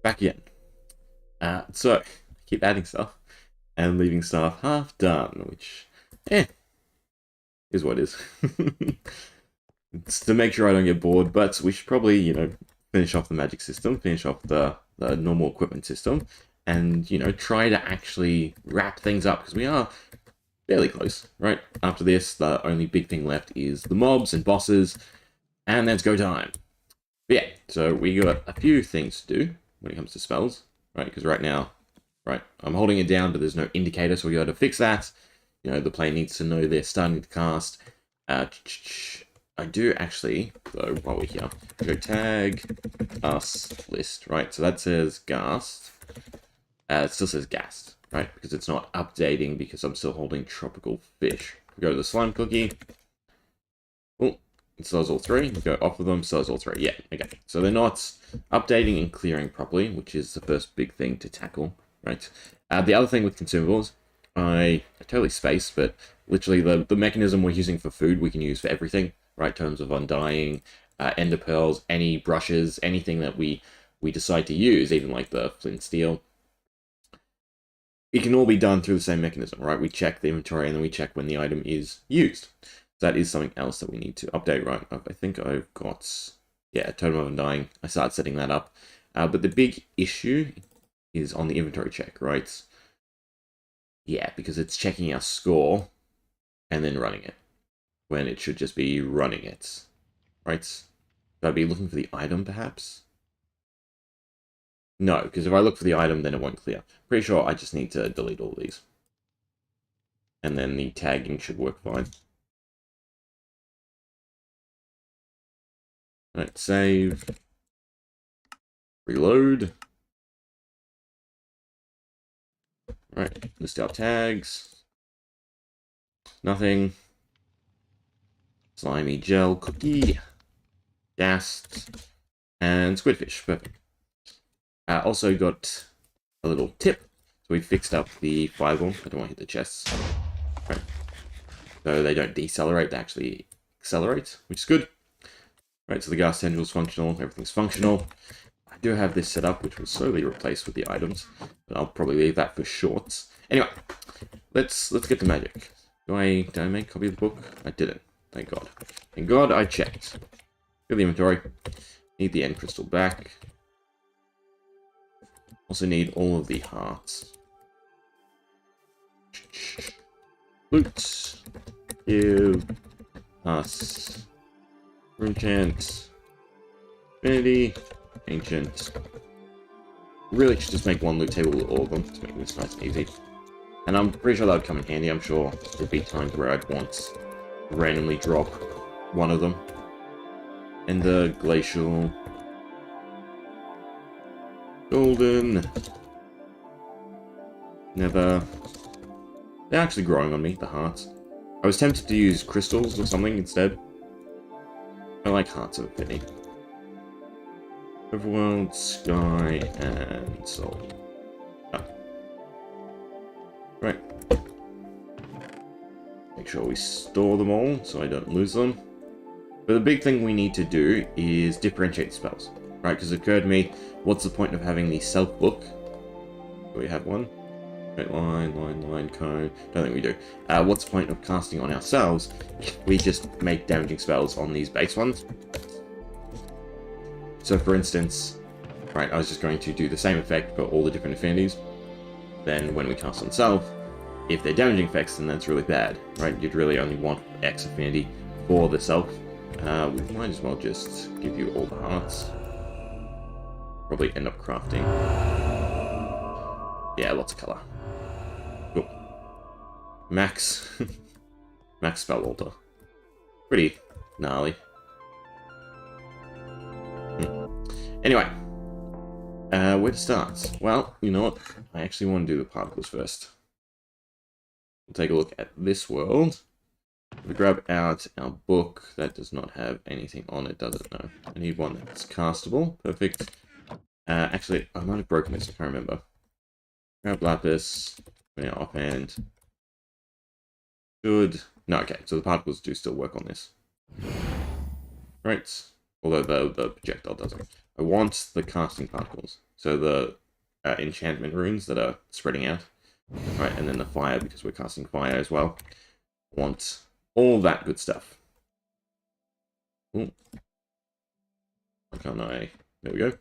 back again. So, keep adding stuff and leaving stuff half done, which, is what it is. It's to make sure I don't get bored, but we should probably, finish off the magic system, finish off the normal equipment system, and, try to actually wrap things up, because we are fairly close, right? After this, the only big thing left is the mobs and bosses, and then it's go time. But yeah, so we got a few things to do when it comes to spells, right? Because right now, right, I'm holding it down, but there's no indicator, so we got to fix that. The player needs to know they're starting to cast. I do actually, though, while we're here, go tag us list, right? So that says Ghast. It still says Ghast, right? Because it's not updating because I'm still holding tropical fish. We go to the slime cookie. Oh, it sells all three. We go off of them, sells all three. Yeah, okay. So they're not updating and clearing properly, which is the first big thing to tackle, right? The other thing with consumables, I totally spaced, but literally the mechanism we're using for food, we can use for everything, right? In terms of undying, ender pearls, any brushes, anything that we decide to use, even like the flint steel. It can all be done through the same mechanism, right? We check the inventory and then we check when the item is used. That is something else that we need to update, right? I think I've got, yeah, Totem of Undying. I started setting that up. But the big issue is on the inventory check, right? Yeah, because it's checking our score and then running it, when it should just be running it, right? Should I be looking for the item, perhaps? No, because if I look for the item, then it won't clear. Pretty sure I just need to delete all these. And then the tagging should work fine. Alright, save. Reload. Right, list our tags. Nothing. Slimy gel cookie. Ghast. And squidfish. Perfect. Also got a little tip. So we fixed up the fireball. I don't want to hit the chests. Right. So they don't decelerate, they actually accelerate, which is good. Right, so the gas tendril's functional, everything's functional. I do have this set up, which will slowly replace with the items, but I'll probably leave that for shorts. Anyway, let's get to magic. Did I make a copy of the book? I didn't. Thank God. Thank God I checked. Go the inventory. Need the end crystal back. Also need all of the hearts. Loot. Give us Runechant. Infinity. Ancient. Really should just make one loot table with all of them to make this nice and easy. And I'm pretty sure that would come in handy. I'm sure there'd be times where I'd want to randomly drop one of them. And the glacial. Golden. Never. They're actually growing on me, the hearts. I was tempted to use crystals or something instead. I like hearts of affinity. Overworld, sky, and soul. Oh. Right. Make sure we store them all so I don't lose them. But the big thing we need to do is differentiate spells. Right, because it occurred to me, what's the point of having the self book? Do we have one? Straight line, cone. Don't think we do. What's the point of casting on ourselves if we just make damaging spells on these base ones? So for instance, right, I was just going to do the same effect for all the different affinities. Then when we cast on self, if they're damaging effects, then that's really bad, right? You'd really only want X affinity for the self. We might as well just give you all the hearts. Probably end up crafting. Yeah, lots of color. Cool. Max. Max spell altar. Pretty gnarly. Anyway. Where to start? Well, you know what? I actually want to do the particles first. We'll take a look at this world. We grab out our book. That does not have anything on it, does it? No. I need one that's castable. Perfect. Actually, I might have broken this. I can't remember. Grab lapis. Put it offhand. Good. No, okay. So the particles do still work on this. Right. Although the projectile doesn't. I want the casting particles. So the enchantment runes that are spreading out. Right, and then the fire, because we're casting fire as well. Want all that good stuff. Ooh. Why can't I? There we go.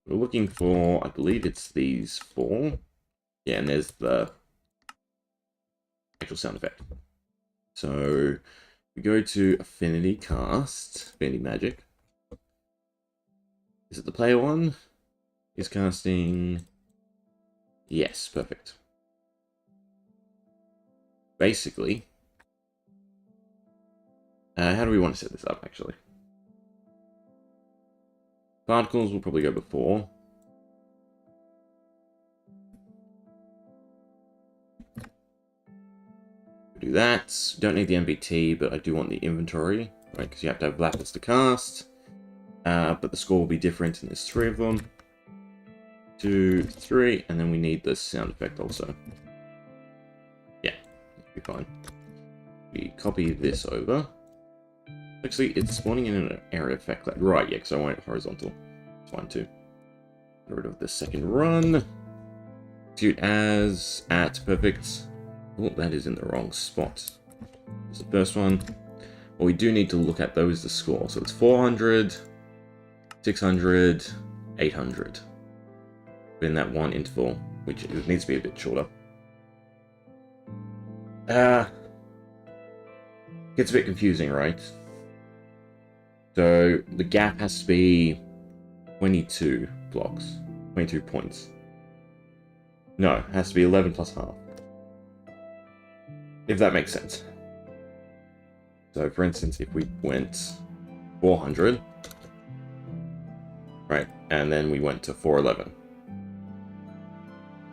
We're looking for, I believe it's these 4. Yeah, and there's the actual sound effect. So we go to Affinity Cast, Affinity Magic. Is it the player one? He's casting... Yes, perfect. Basically, how do we want to set this up, actually? Particles will probably go before. Do that. Don't need the MBT, but I do want the inventory, right? Because you have to have Lapis to cast. But the score will be different, and there's 3 of them. 2, 3, and then we need the sound effect also. Yeah, that'll be fine. We copy this over. Actually, it's spawning in an area effect cloud. Right, yeah, because I want it horizontal. It's fine too. Get rid of the second run. Execute as at perfect. Oh, that is in the wrong spot. There's the first one. What we do need to look at though is the score. So it's 400, 600, 800. In that one interval, which it needs to be a bit shorter. Gets a bit confusing, right? So the gap has to be 22 blocks, 22 points. No, it has to be 11 plus half. If that makes sense. So for instance, if we went 400, right, and then we went to 411,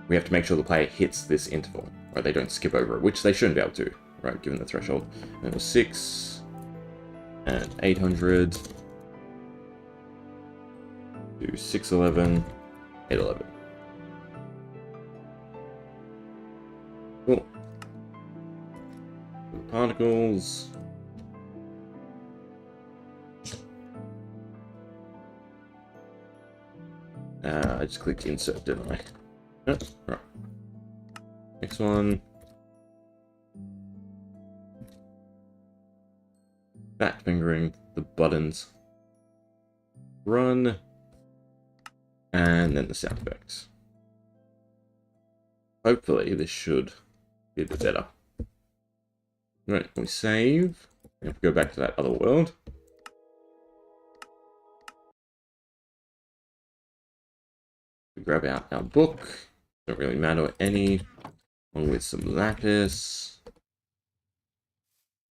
we have to make sure the player hits this interval, right? They don't skip over it, which they shouldn't be able to, right, given the threshold. And it was 6 and 800 to 611, 811. Cool. Particles. I just clicked insert, didn't I? Yep. Right. Next one. Fat fingering the buttons. Run. And then the sound effects. Hopefully this should be a bit better. Right, we save. We have to go back to that other world. We grab out our book. Don't really matter any. Along with some lapis.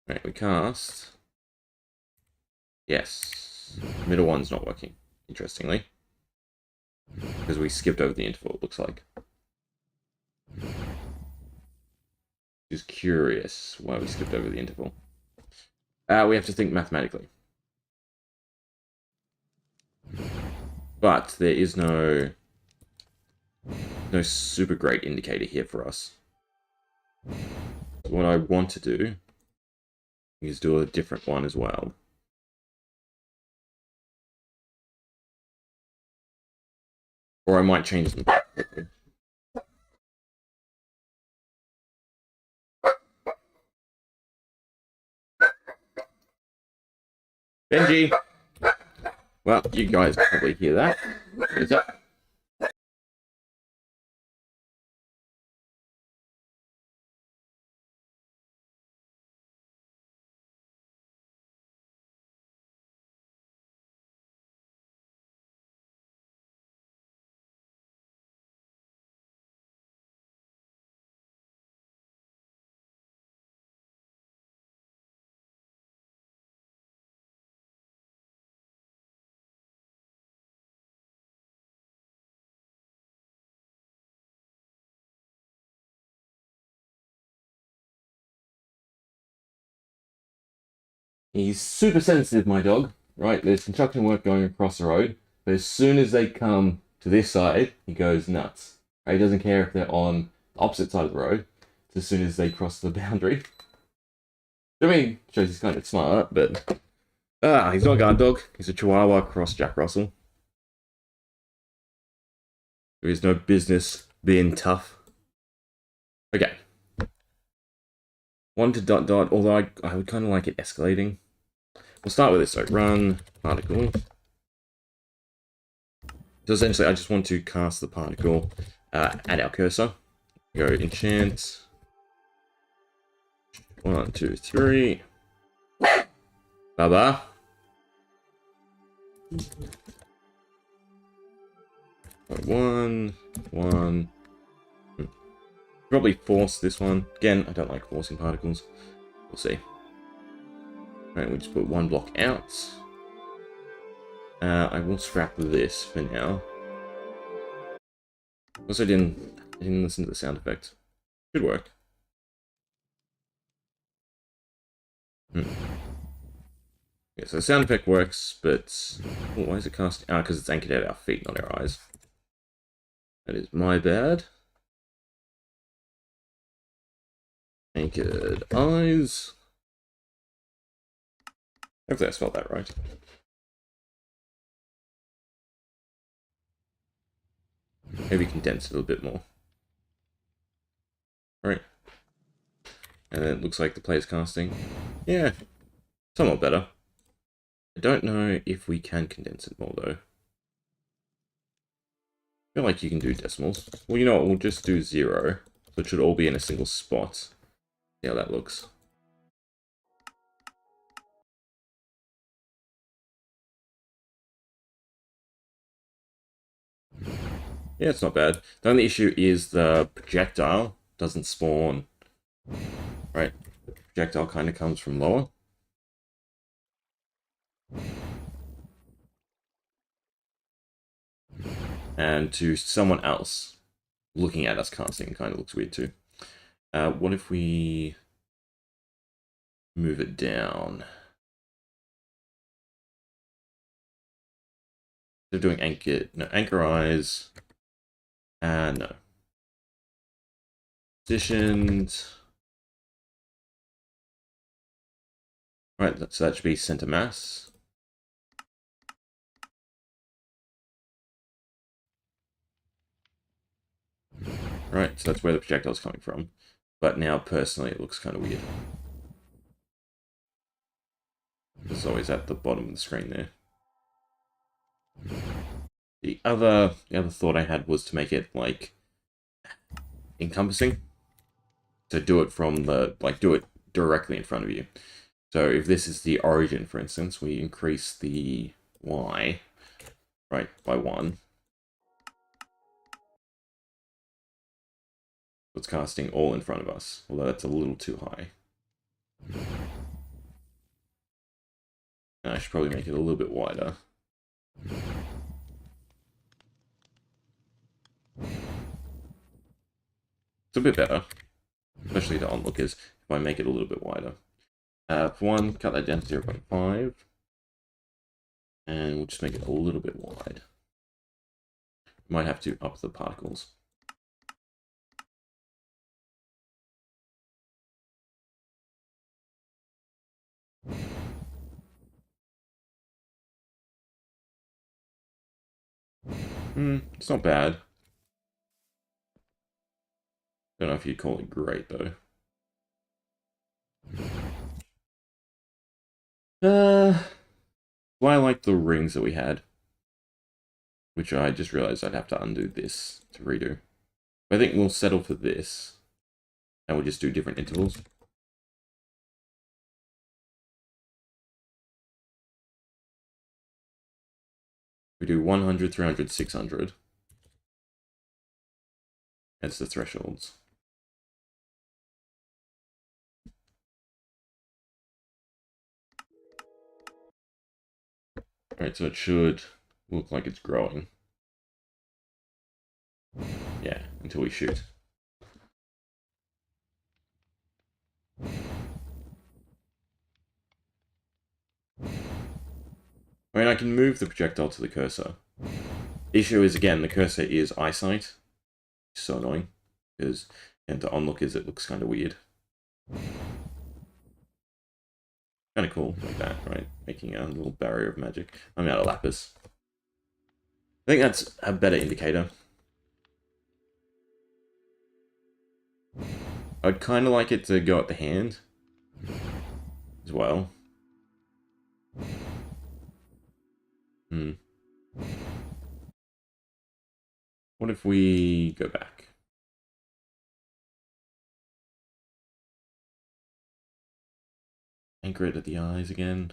Right, we cast. Yes. Middle one's not working, interestingly. Because we skipped over the interval, it looks like. Just curious why we skipped over the interval. We have to think mathematically. But there is no super great indicator here for us. What I want to do is do a different one as well. Or I might change them. Benji! Well, you guys probably hear that. What is that? He's super sensitive, my dog. Right, there's construction work going across the road, but as soon as they come to this side, he goes nuts. Right, he doesn't care if they're on the opposite side of the road. It's as soon as they cross the boundary. I mean, shows he's kind of smart, but he's not a guard dog. He's a Chihuahua cross Jack Russell. There is no business being tough. Okay. 1 to dot dot, although I would kind of like it escalating. We'll start with this, so run particle. So essentially, I just want to cast the particle at our cursor. Go enchant. 1, 2, 3. Baba. One. Probably force this one. Again, I don't like forcing particles. We'll see. Alright, we just put 1 block out. I will scrap this for now. Also, I didn't listen to the sound effect. Should work. Yeah, so the sound effect works, but oh, why is it casting? Ah, because it's anchored at our feet, not our eyes. That is my bad. Anchored eyes. Hopefully I spelled that right. Maybe condense it a little bit more. Alright. And then it looks like the player's casting. Yeah, somewhat better. I don't know if we can condense it more, though. I feel like you can do decimals. Well, you know what? We'll just do 0. So it should all be in a single spot. See how that looks. Yeah, it's not bad. The only issue is the projectile doesn't spawn. Right? The projectile kind of comes from lower. And to someone else looking at us casting kind of looks weird too. What if we move it down? They're doing anchor eyes. No. Positioned. Right, so that should be center mass. Right, so that's where the projectile's coming from. But now, personally, it looks kind of weird. It's always at the bottom of the screen there. The other thought I had was to make it, like, encompassing. So do it from the, do it directly in front of you. So if this is the origin, for instance, we increase the Y, right, by 1. It's casting all in front of us, although that's a little too high. And I should probably make it a little bit wider. It's a bit better, especially to onlookers, if I make it a little bit wider. For 1, cut that down to 0.5. And we'll just make it a little bit wide. Might have to up the particles. It's not bad. Don't know if you'd call it great, though. Well, I like the rings that we had. Which I just realized I'd have to undo this to redo. I think we'll settle for this. And we'll just do different intervals. We do 100, 300, 600. That's the thresholds. Alright, so it should look like it's growing. Yeah, until we shoot. I mean, I can move the projectile to the cursor. The issue is, again, the cursor is eyesight. It's so annoying. Because, and to onlookers, it looks kind of weird. Kind of cool, like that, right? Making a little barrier of magic. I'm out of lapis. I think that's a better indicator. I'd kind of like it to go at the hand as well. Hmm. What if we go back? Anchor it at the eyes again.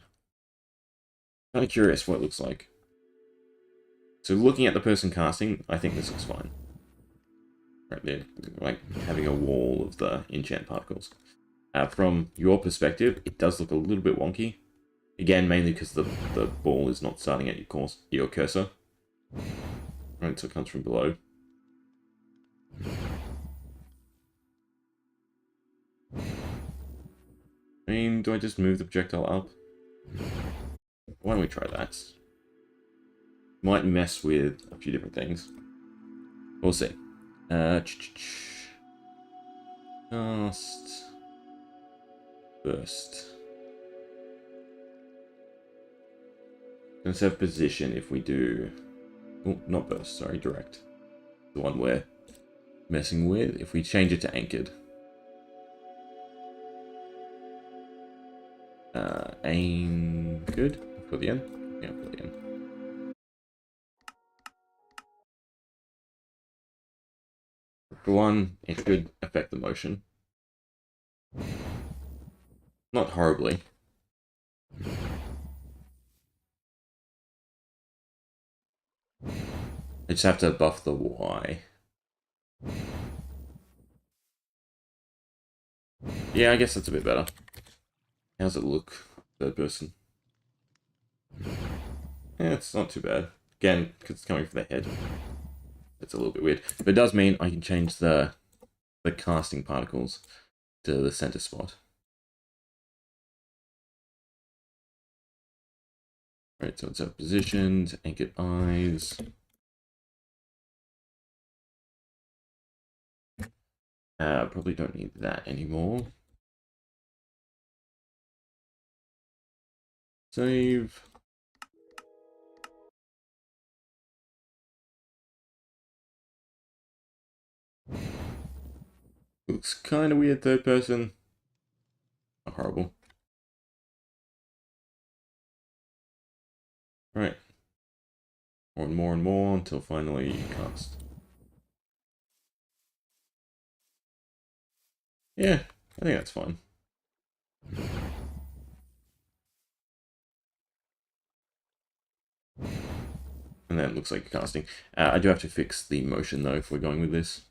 Kind of curious what it looks like. So looking at the person casting, I think this looks fine. Right there, like having a wall of the enchant particles. From your perspective, it does look a little bit wonky. Again, mainly because the ball is not starting at your cursor. Right, so it comes from below. I mean, do I just move the projectile up? Why don't we try that? Might mess with a few different things. We'll see. Cast. Burst. Gonna set position if we do... Oh, not burst, sorry, direct. The one we're messing with. If we change it to anchored. Aim good for the end. Yeah, for the end. For one, it should affect the motion. Not horribly. I just have to buff the Y. Yeah, I guess that's a bit better. How's it look, third person? Yeah, it's not too bad. Again, because it's coming from the head. It's a little bit weird. But it does mean I can change the casting particles to the center spot. Right, so it's up positioned, anchored eyes. Probably don't need that anymore. Save. Looks kind of weird third person. Not horrible. Right. More and more until finally you cast. Yeah, I think that's fine. And then it looks like casting. I do have to fix the motion though if we're going with this.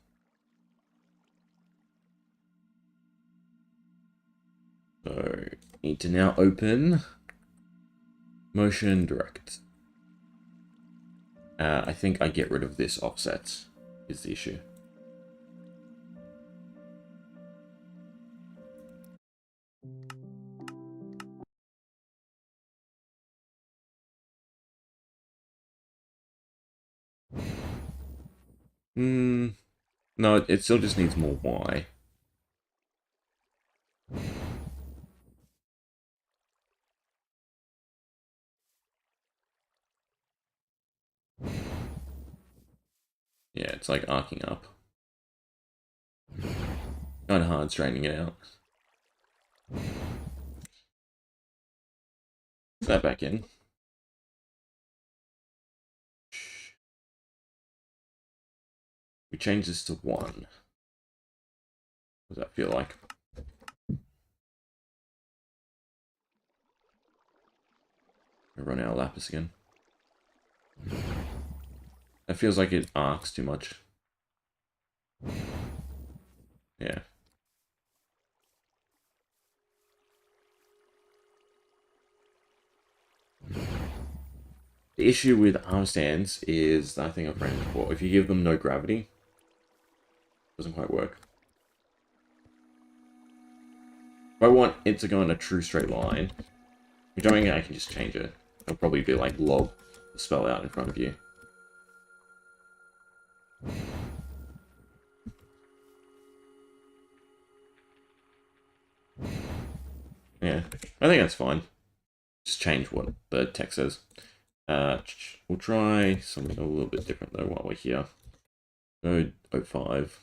So, need to now open motion direct. I think I get rid of this offset is the issue. No, it still just needs more Y. Yeah, it's like arcing up. Kind of hard straightening it out. Put that back in. We change this to 1. What does that feel like? I run out of lapis again. That feels like it arcs too much. Yeah. The issue with arm stands is, I think I've ran before, if you give them no gravity, it doesn't quite work. If I want it to go in a true straight line, which I mean I can just change it. It'll probably be like lob the spell out in front of you. Yeah, I think that's fine. Just change what the text says. We'll try something a little bit different though while we're here. Go 05.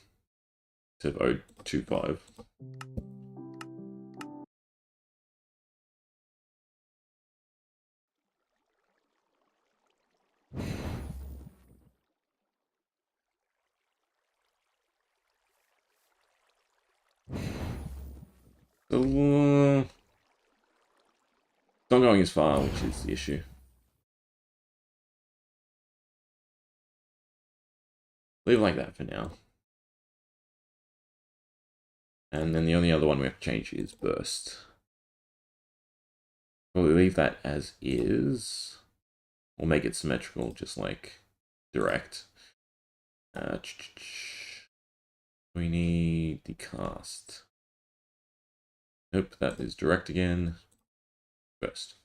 instead of 025. So, not going as far, which is the issue. Leave it like that for now. And then the only other one we have to change is burst. Probably leave that as is. Or make it symmetrical, just like direct. We need the cast. Nope, that is direct again. Burst.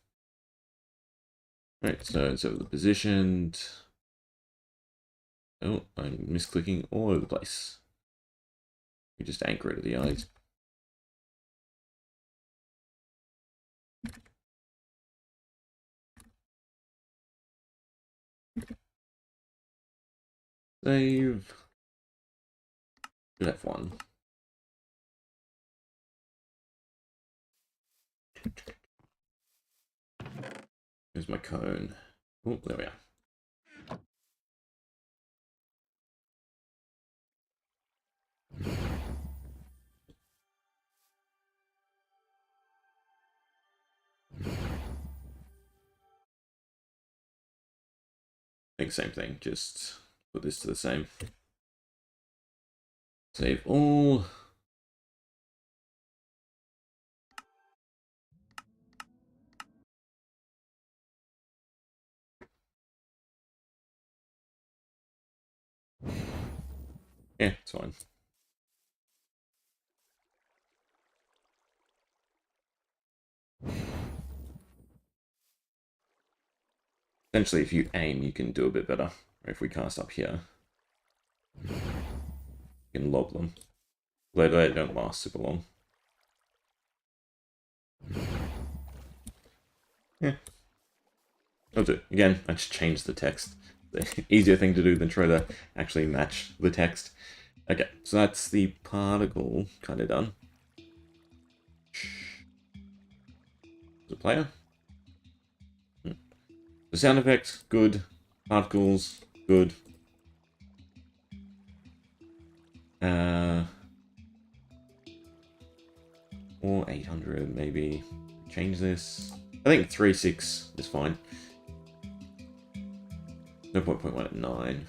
Right, so the positioned. Oh, I'm misclicking all over the place. We just anchor it at the eyes. Save. F1. Here's my cone. Oh, there we are. I think same thing, just put this to the same. Save all. Yeah, it's fine. Essentially, if you aim, you can do a bit better. Or if we cast up here, you can lob them. They don't last super long. Yeah. I'll do it. Again, I just changed the text. The easier thing to do than try to actually match the text. Okay, so that's the particle kind of done. The player. The sound effects, good. Particles, good. Or 800, maybe. Change this. I think 3.6 is fine. No point 1 at 9.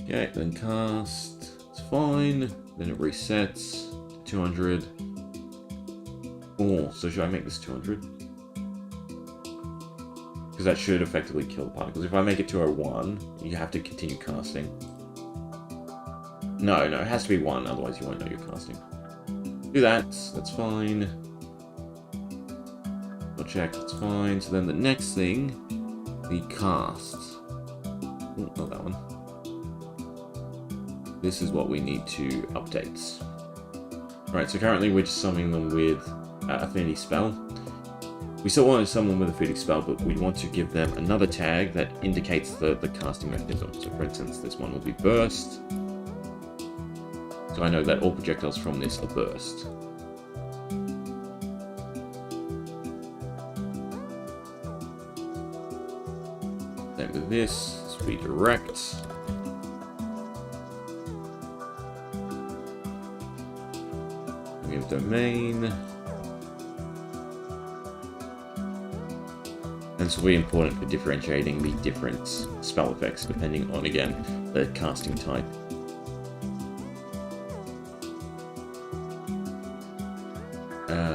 Okay, then cast. It's fine. Then it resets to 200. Oh, so should I make this 200? Because that should effectively kill the particles. If I make it 201, you have to continue casting. No, it has to be 1, otherwise you won't know you're casting. Do that, that's fine. I'll check, that's fine. So then the next thing, the cast. Oh, not that one. This is what we need to update. Right, so currently we're just summoning them with Affinity Spell. We still want to summon with Affinity Spell, but we want to give them another tag that indicates the casting mechanism. So for instance, this one will be Burst. So I know that all projectiles from this are burst. Same with this, Speed Direct. We have Domain. And this will be important for differentiating the different spell effects depending on, again, the casting type.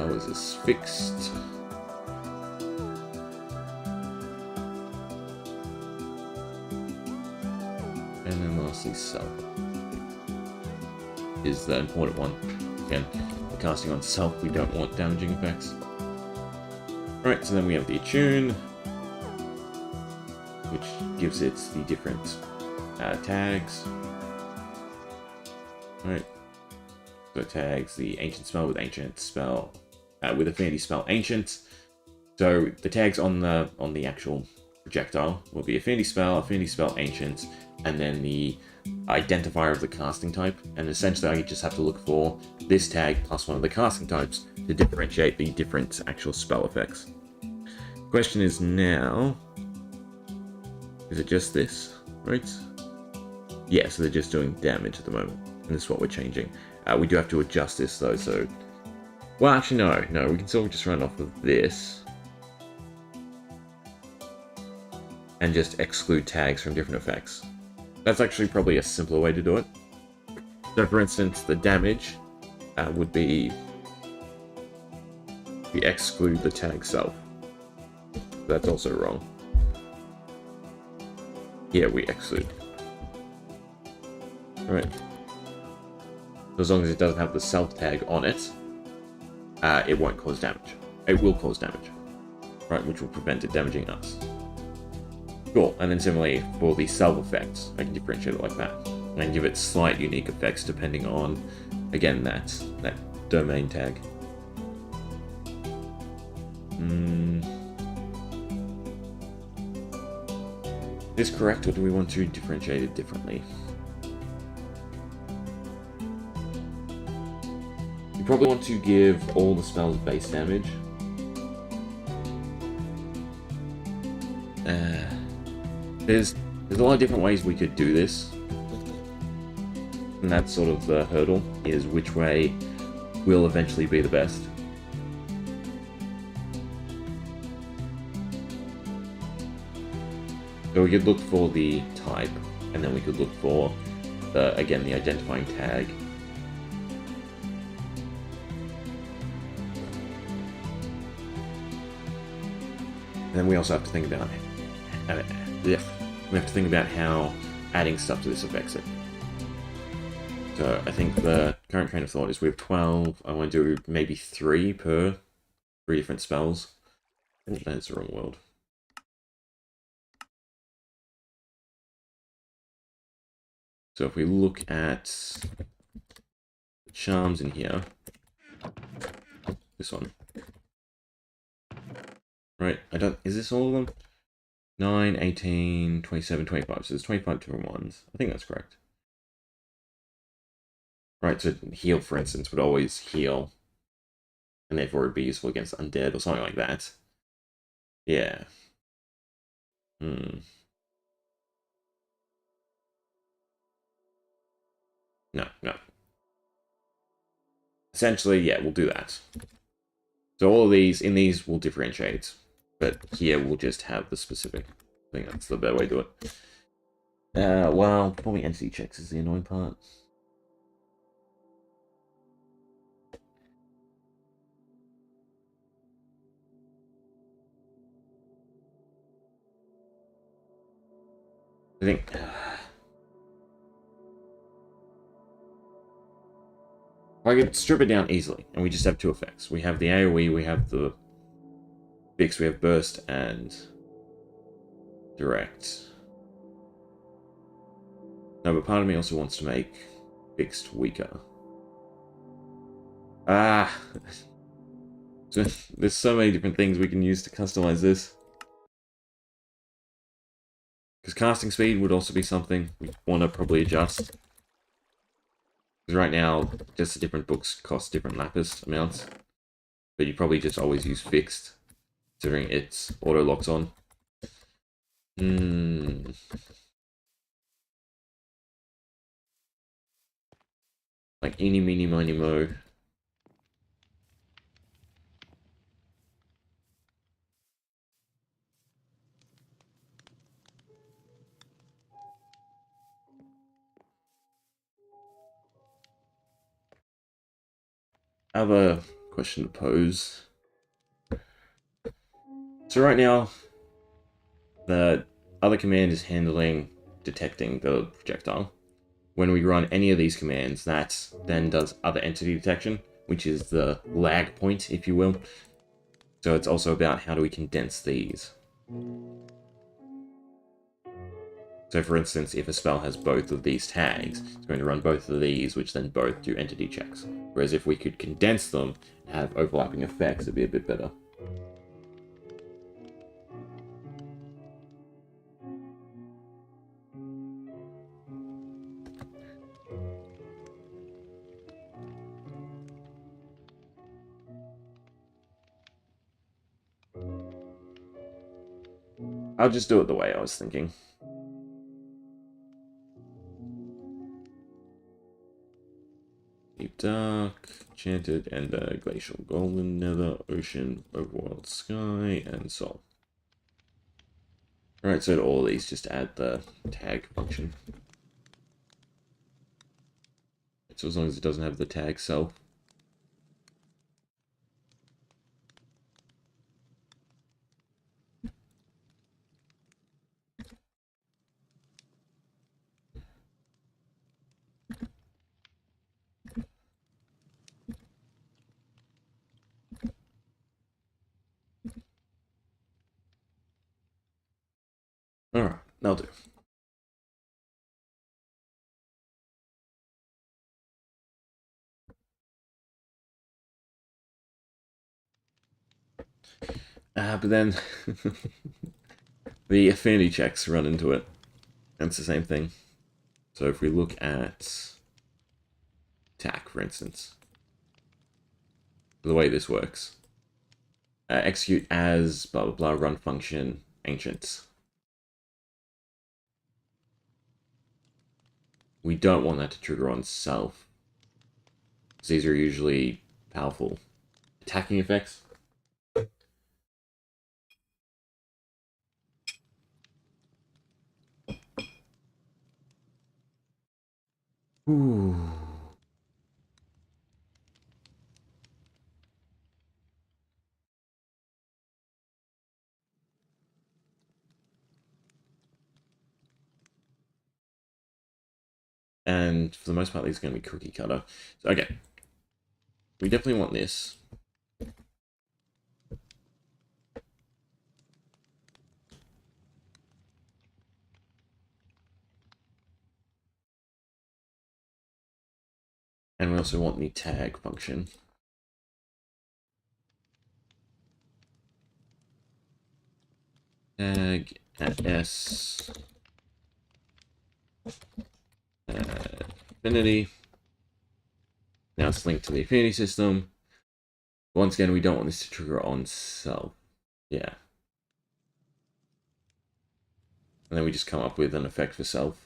Was this fixed? And then lastly, Self is the important one. Again, the casting on Self, we don't want damaging effects. Right, so then we have the Attune, which gives it the different tags. Right, so it tags the Ancient Spell with Ancient Spell. With Affinity Spell Ancient, So the tags on the actual projectile will be Affinity Spell, Ancient, and then the identifier of the casting type. And essentially I just have to look for this tag plus one of the casting types to differentiate the different actual spell effects. Question is now, is it just this, right? Yeah, so they're just doing damage at the moment, and this is what we're changing. We do have to adjust this though, so... Well, actually no, we can still just run off of this. And just exclude tags from different effects. That's actually probably a simpler way to do it. So for instance, the damage would be... we exclude the tag self. That's also wrong. Yeah, we exclude. Right. So as long as it doesn't have the self tag on it, it won't cause damage. It will cause damage. Right, which will prevent it damaging us. Cool, and then similarly for the self effects, I can differentiate it like that. And give it slight unique effects depending on, again, that domain tag. Is this correct, or do we want to differentiate it differently? You probably want to give all the spells base damage. There's a lot of different ways we could do this. And that's sort of the hurdle, is which way will eventually be the best. So we could look for the type, and then we could look for, again, the identifying tag. And then we also have to think about how adding stuff to this affects it. So I think the current train of thought is we have 12. I want to do maybe 3 per 3 different spells. Oh, that's the wrong world. So if we look at the charms in here, this one. Right, is this all of them? 9, 18, 27, 25. So there's 25 different ones. I think that's correct. Right, so heal, for instance, would always heal. And therefore it would be useful against undead or something like that. Yeah. No. Essentially, yeah, we'll do that. So all of these, in these, we'll differentiate. But here we'll just have the specific. I think that's the better way to do it. Well, probably entity checks is the annoying part. I think... I could strip it down easily, and we just have 2 effects. We have the AoE, we have the Fix, we have Burst and Direct. No, but part of me also wants to make Fixed weaker. So there's so many different things we can use to customize this. Because casting speed would also be something we want to probably adjust. Because right now, just the different books cost different lapis amounts. But you probably just always use Fixed, considering it's auto locks on. Like eeny, meeny, miny, mo. I have a question to pose. So right now, the other command is handling detecting the projectile. When we run any of these commands, that then does other entity detection, which is the lag point, if you will. So it's also about how do we condense these. So for instance, if a spell has both of these tags, it's going to run both of these, which then both do entity checks. Whereas if we could condense them and have overlapping effects, it'd be a bit better. I'll just do it the way I was thinking. Deep Dark, Enchanted, Ender, Glacial, Golden, Nether, Ocean, Overworld, Sky, and Soul. Alright, so to all of these, just add the tag function. So as long as it doesn't have the tag self. Alright, that'll do. But then the affinity checks run into it. And it's the same thing. So if we look at attack, for instance, the way this works, execute as blah blah blah run function ancients. We don't want that to trigger on self. These are usually powerful attacking effects. Ooh. And for the most part, these are going to be cookie cutter. So, okay. We definitely want this. And we also want the tag function. Tag at S. Affinity. Now it's linked to the affinity system. Once again, we don't want this to trigger on self. Yeah. And then we just come up with an effect for self.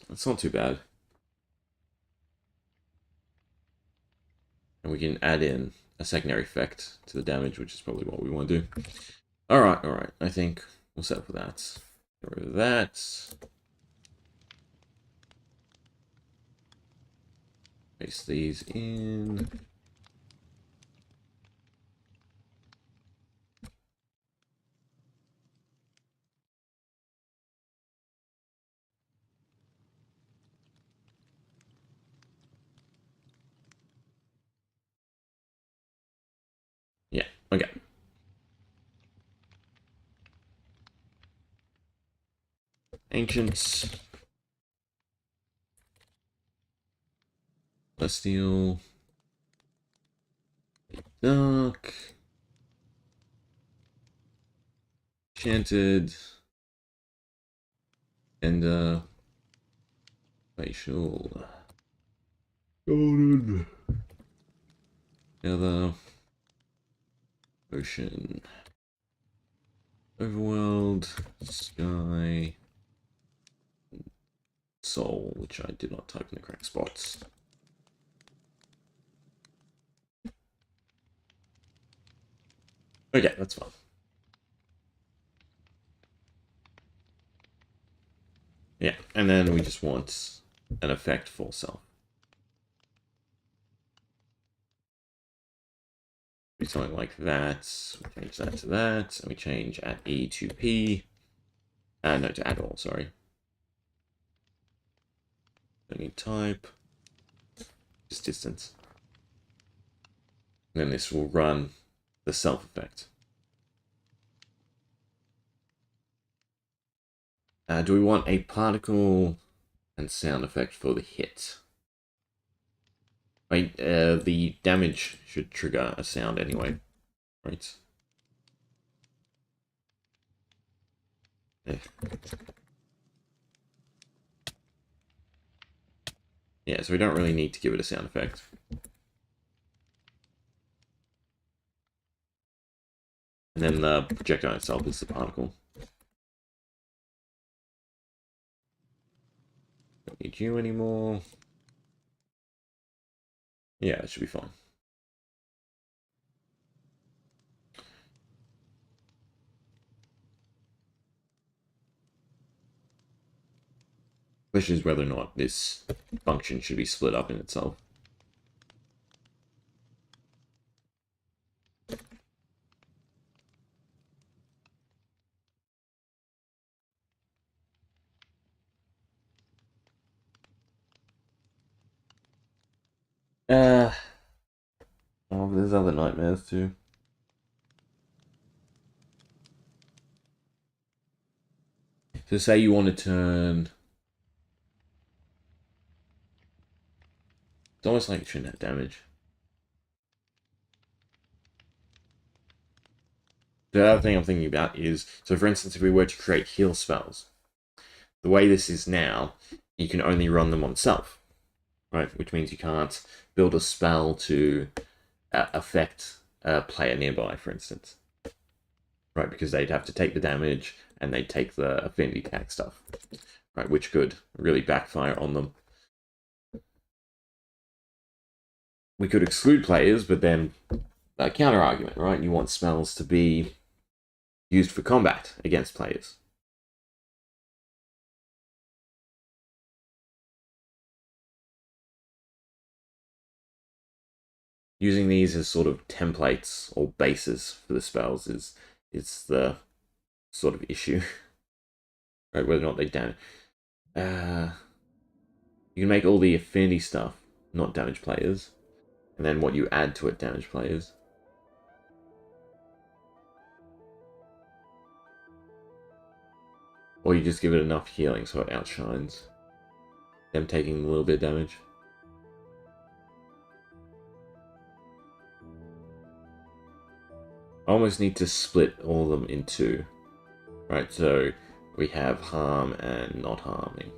That's not too bad. And we can add in a secondary effect to the damage, which is probably what we want to do. Alright, alright. I think we'll settle for that. Get rid of that. Paste these in. Yeah, okay. Ancients. Celestial. Dark. Enchanted. And, facial. Golden. Nether. Ocean. Overworld. Sky. Soul, which I did not type in the correct spots. Okay, that's fine. Yeah, and then we just want an effect for self. Do something like that. We change that to that, and we change at E to P. No, to add all, sorry. Don't need type. Just distance. And then this will run the self effect. Do we want a particle and sound effect for the hit? Right, the damage should trigger a sound anyway, right? Yeah. Yeah, so we don't really need to give it a sound effect. And then the projectile itself is the particle. Don't need you anymore. Yeah, it should be fine. Question is whether or not this function should be split up in itself. Oh, there's other nightmares too. So say you want to turn... It's almost like it shouldn't have damage. The other thing I'm thinking about is, so for instance, if we were to create heal spells, the way this is now, you can only run them on self, right? Which means you can't build a spell to affect a player nearby, for instance. Right, because they'd have to take the damage and they'd take the affinity tag stuff, right? Which could really backfire on them. We could exclude players, but then a counter argument, right? You want spells to be used for combat against players. Using these as sort of templates or bases for the spells is the sort of issue, right? Whether or not they damage. You can make all the affinity stuff not damage players, and then what you add to it damage players. Or you just give it enough healing so it outshines them taking a little bit of damage. I almost need to split all of them in two. Right, so we have harm and not harming.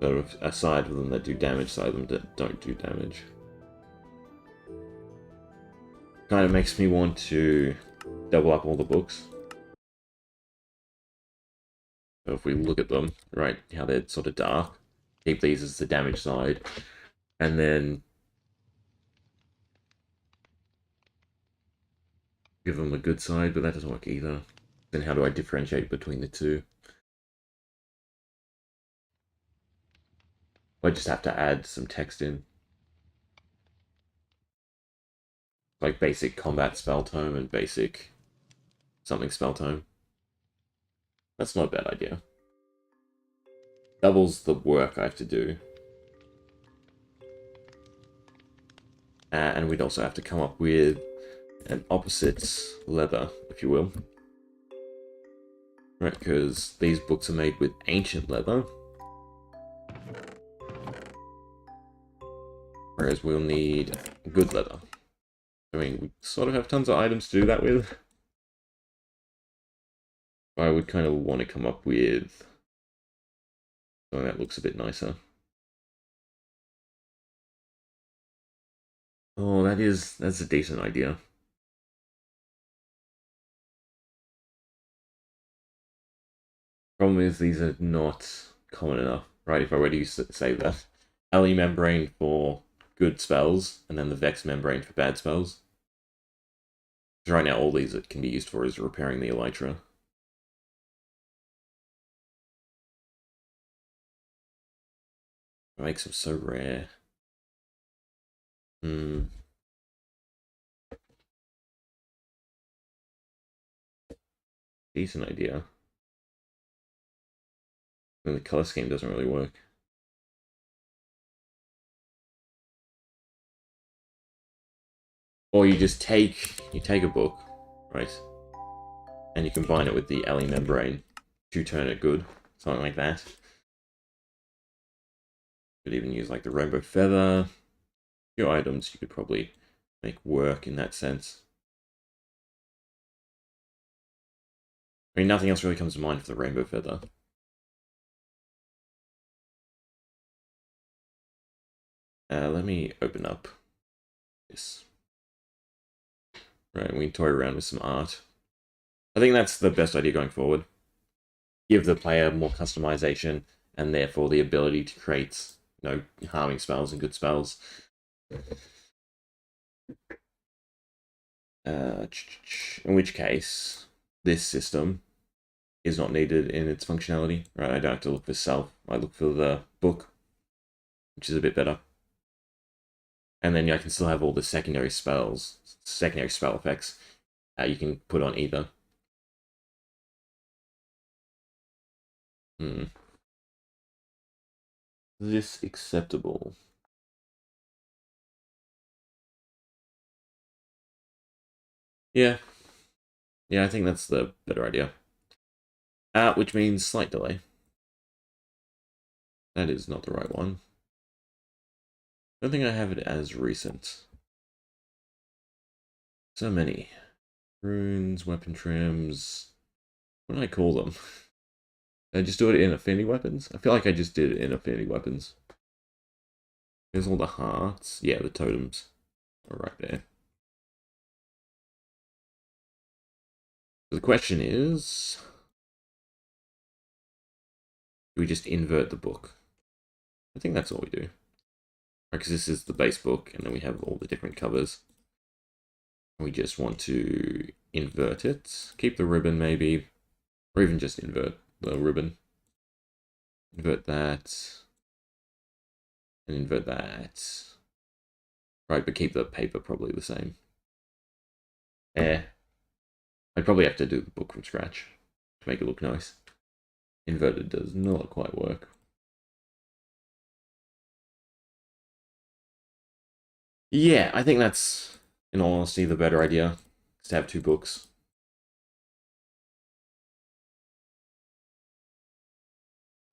So aside from them that do damage, side of them that don't do damage. Kind of makes me want to double up all the books. So if we look at them, right, how they're sort of dark, keep these as the damage side, and then give them a good side, but that doesn't work either. Then how do I differentiate between the two? I just have to add some text in. Like basic combat spell tome and basic something spell tome. That's not a bad idea. Doubles the work I have to do. And we'd also have to come up with an opposites leather, if you will. Right, because these books are made with ancient leather. Whereas we'll need good leather. I mean, we sort of have tons of items to do that with. I would kind of want to come up with something that looks a bit nicer. Oh, that's a decent idea. Problem is, these are not common enough, right? If I were to say that. LE membrane for good spells, and then the Vex membrane for bad spells. Because right now, all these it can be used for is repairing the Elytra. It makes them so rare. Hmm. Decent idea. And the color scheme doesn't really work. Or you take a book, right? And you combine it with the LE membrane to turn it good. Something like that. Could even use like the rainbow feather. Your items you could probably make work in that sense. I mean, nothing else really comes to mind for the rainbow feather. Let me open up this. Right, we can toy around with some art. I think that's the best idea going forward. Give the player more customization, and therefore the ability to create, harming spells and good spells. In which case, this system is not needed in its functionality. Right, I don't have to look for self. I look for the book, which is a bit better. And then I can still have all the secondary spell effects you can put on either. Is this acceptable? Yeah. Yeah, I think that's the better idea. Which means slight delay. That is not the right one. I don't think I have it as recent. So many. Runes, weapon trims. What do I call them? Did I just do it in affinity weapons? I feel like I just did it in affinity weapons. There's all the hearts. Yeah, the totems are right there. So the question is, do we just invert the book? I think that's all we do. Because this is the base book, and then we have all the different covers. We just want to invert it. Keep the ribbon, maybe. Or even just invert the ribbon. Invert that. And invert that. Right, but keep the paper probably the same. I'd probably have to do the book from scratch to make it look nice. Inverted does not quite work. Yeah, I think that's, in all honesty, the better idea. Is to have two books.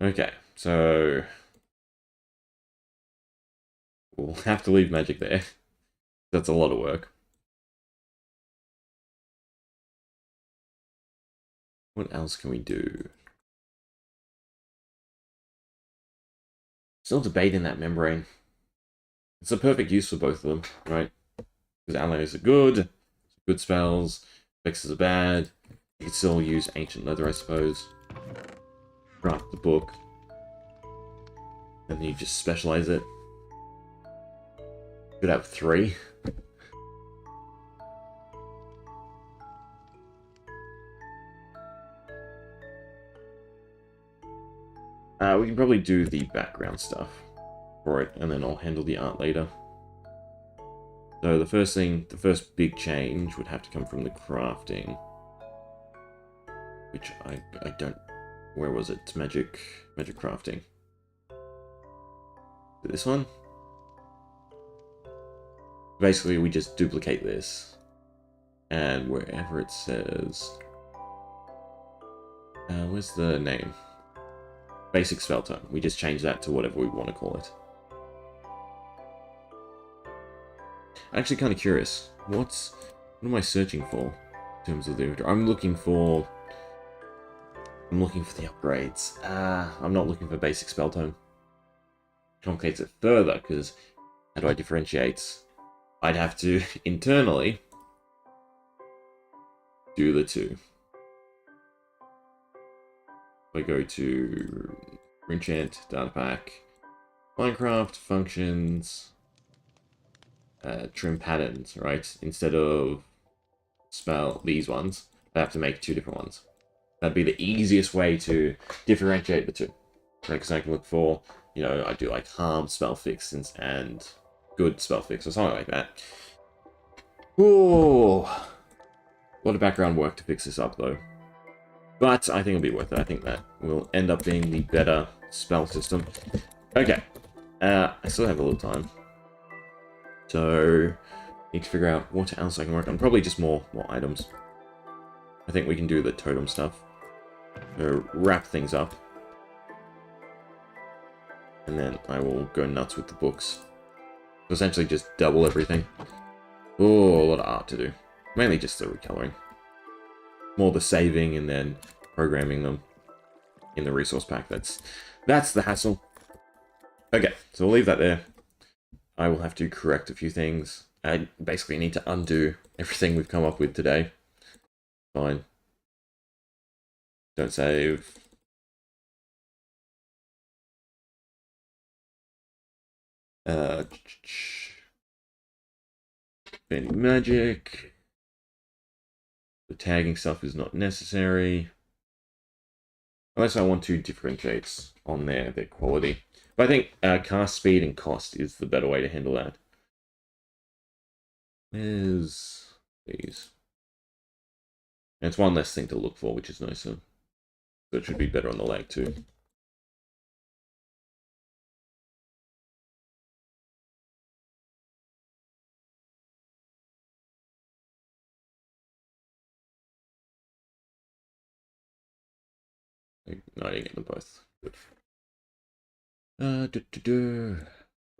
Okay, so we'll have to leave magic there. That's a lot of work. What else can we do? Still debating that membrane. It's a perfect use for both of them, right? Because allies are good spells, fixes are bad. You can still use ancient leather, I suppose. Craft the book. And then you just specialize it. Could have 3. We can probably do the background stuff for it, and then I'll handle the art later. So the first big change would have to come from the crafting. Which I don't... Where was it? Magic crafting. This one? Basically, we just duplicate this. And wherever it says... where's the name? Basic spell tone. We just change that to whatever we want to call it. I'm actually kind of curious. What am I searching for in terms of the... I'm looking for the upgrades. I'm not looking for basic spell tone. Complicates it further, because how do I differentiate? I'd have to internally do the 2. I go to Runechant, data pack, Minecraft, functions, trim patterns, right? Instead of spell these ones, I have to make 2 different ones. That'd be the easiest way to differentiate the 2. Right? Because I can look for, I do like harm spell fix and good spell fix or something like that. Ooh. A lot of background work to fix this up though. But I think it'll be worth it. I think that will end up being the better spell system. Okay. I still have a little time. So, need to figure out what else I can work on. Probably just more items. I think we can do the totem stuff. Wrap things up. And then I will go nuts with the books. So essentially just double everything. Oh, a lot of art to do. Mainly just the recoloring. More the saving and then programming them in the resource pack. That's the hassle. Okay, so we'll leave that there. I will have to correct a few things. I basically need to undo everything we've come up with today. Fine. Don't save. Any magic. The tagging stuff is not necessary. Unless I want to differentiate on their quality. But I think cast speed and cost is the better way to handle that. There's these. And it's one less thing to look for, which is nicer. So it should be better on the lag too. No, I didn't get them both. Good.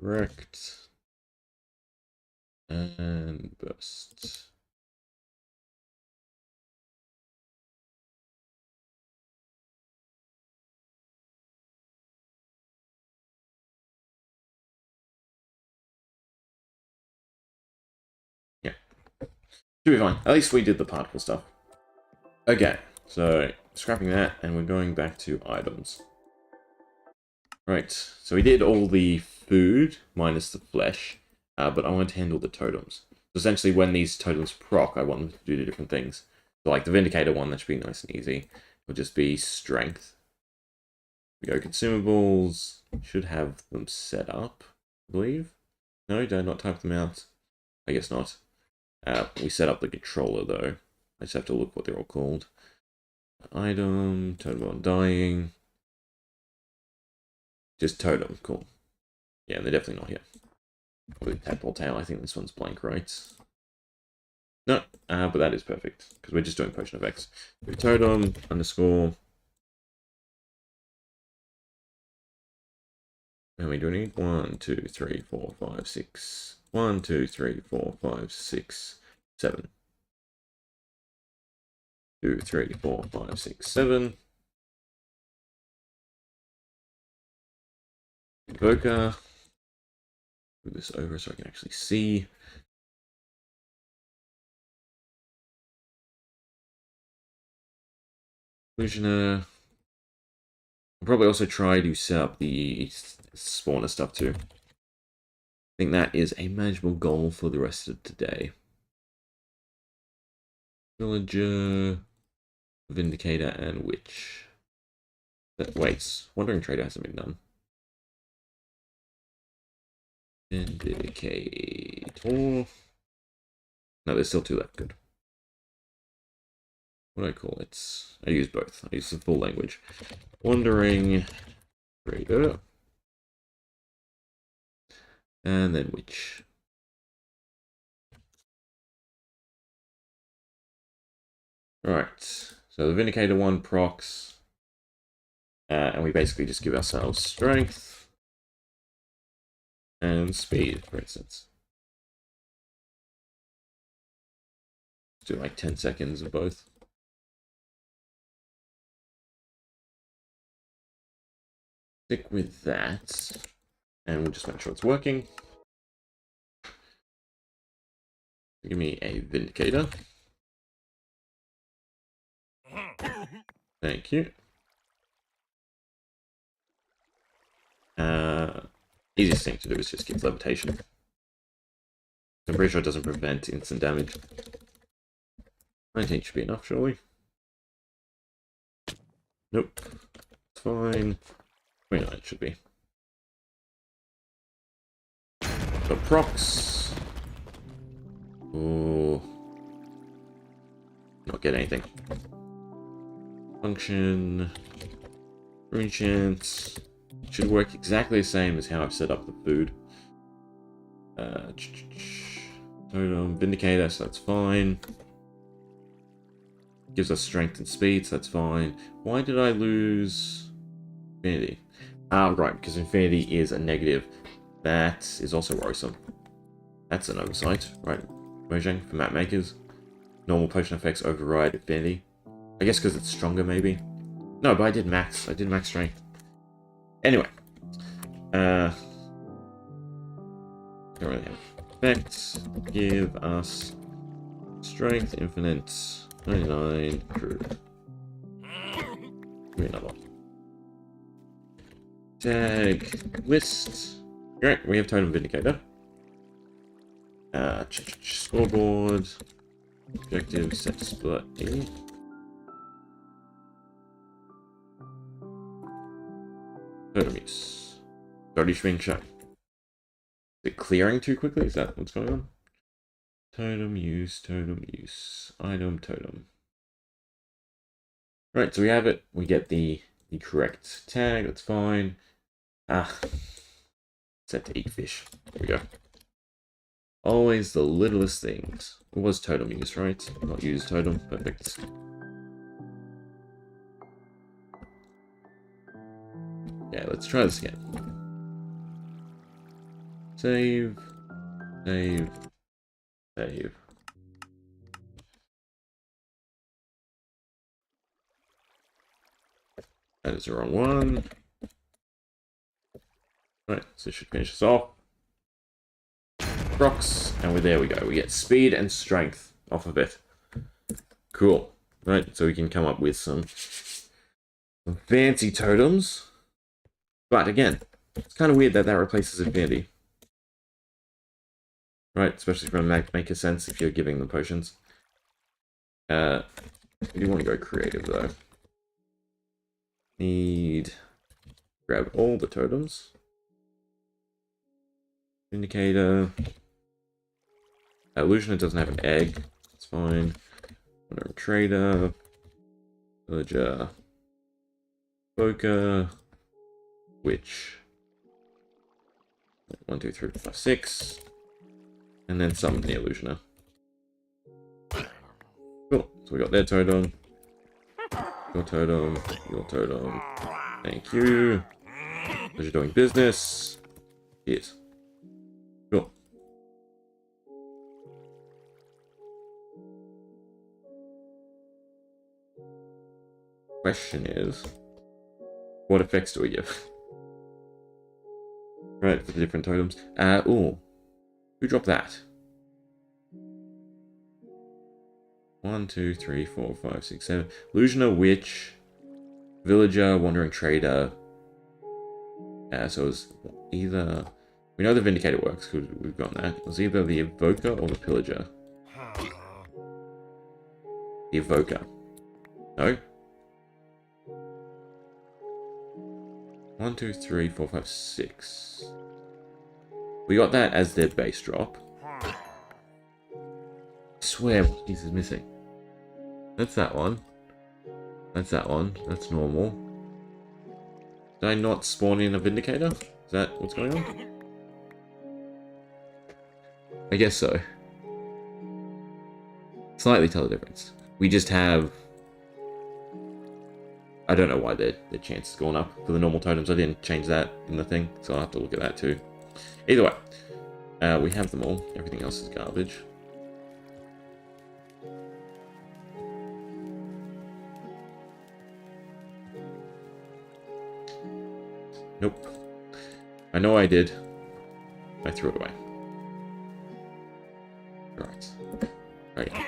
Correct. And burst. Yeah. Should be fine. At least we did the particle stuff. Okay, so scrapping that, and we're going back to items. Right, so we did all the food, minus the flesh, but I want to handle the totems. So essentially, when these totems proc, I want them to do different things. So like the Vindicator one, that should be nice and easy. It'll just be strength. We go consumables, should have them set up, I believe. No, did I not type them out? I guess not. We set up the controller though. I just have to look what they're all called. Item, totem on dying. Just totem, cool. Yeah, they're definitely not here. With tadpole tail, I think this one's blank, right? No, but that is perfect, because we're just doing potion effects. Totem, underscore. How many do we need? 1, 2, 3, 4, 5, 6. 1, 2, 3, 4, 5, 6, 7. 2, 3, 4, 5, 6, 7. Invoker. Move this over so I can actually see. Illusioner. I'll probably also try to set up the spawner stuff too. I think that is a manageable goal for the rest of today. Villager, Vindicator, and Witch. Wait, Wandering Trader hasn't been done. Vindicator. No, there's still 2 left. Good. What do I call it? I use both. I use the full language. Wandering Trader. And then Witch. Alright. So the Vindicator one procs. And we basically just give ourselves strength. And speed, for instance. Do like 10 seconds of both. Stick with that. And we'll just make sure it's working. Give me a Vindicator. Thank you. Easiest thing to do is just give levitation. I'm pretty sure it doesn't prevent instant damage. 19 should be enough, surely. Nope. It's fine. 29 should be. So procs. Oh. Not get anything. Function. Runechant. Should work exactly the same as how I've set up the food. Totem Vindicator, so that's fine. Gives us strength and speed, so that's fine. Why did I lose Infinity? Ah, right, because Infinity is a negative. That is also worrisome. That's an oversight, right? Mojang for map makers. Normal potion effects override Infinity. I guess because it's stronger, maybe. No, but I did max strength. Anyway. don't really have effects. Give us strength, infinite, 99, true. Give me another one. Tag, list. Great, we have Totem Vindicator. Scoreboard. Objective, set split E. Totem use. Already being shown. Is it clearing too quickly? Is that what's going on? Totem use, item, totem. Right, so we have it. We get the correct tag, that's fine. Set to eat fish. There we go. Always the littlest things. It was totem use, right? Not use totem. Perfect. Yeah, let's try this again. Save. Save. Save. That is the wrong one. Right, so this should finish us off. Rocks, and there we go. We get speed and strength off of it. Cool. Right, so we can come up with some fancy totems. But again, it's kind of weird that that replaces Infinity. Right, especially from a make a sense if you're giving them potions. We do want to go creative though. Grab all the totems. Indicator. Illusioner doesn't have an egg. It's fine. Trader. Villager. Boca. Witch. 1, 2, 3, 4, 5, 6. And then summon the Illusioner. Cool. So we got their totem. Your totem. Your totem. Thank you. Pleasure doing business. Yes. Cool. Question is, what effects do we give? Right, for the different totems. Ooh. Who dropped that? 1, 2, 3, 4, 5, 6, 7. Illusioner, Witch, Villager, Wandering Trader. So it was either... We know the Vindicator works, because we've got that. It was either the Evoker or the Pillager. The Evoker. No? 1, 2, 3, 4, 5, 6. We got that as their base drop. I swear one piece is missing. That's that one. That's that one. That's normal. Did I not spawn in a Vindicator? Is that what's going on? I guess so. Slightly tell the difference. We just have... I don't know why their chance has gone up for the normal totems. I didn't change that in the thing, so I'll have to look at that too. Either way, we have them all. Everything else is garbage. Nope. I know I did. I threw it away. Right. Okay.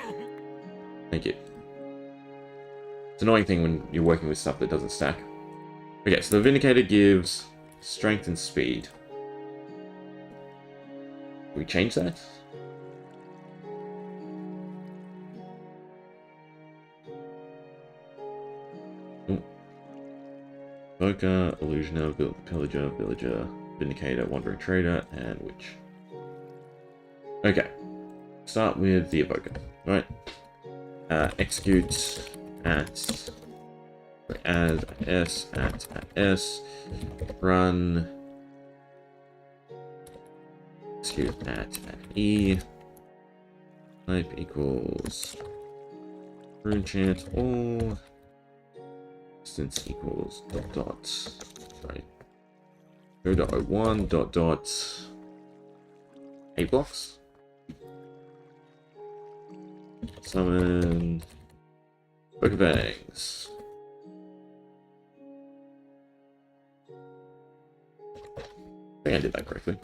Thank you. It's an annoying thing when you're working with stuff that doesn't stack. Okay, so the Vindicator gives strength and speed. Can we change that? Evoker, Illusioner, Pillager, Villager, Vindicator, Wandering Trader, and Witch. Okay. Start with the Evoker. Right. Execute at S, run, execute at E, type equals Runechant all, distance equals sorry, go.01 ... A blocks, summon Book of Bangs. I think I did that correctly.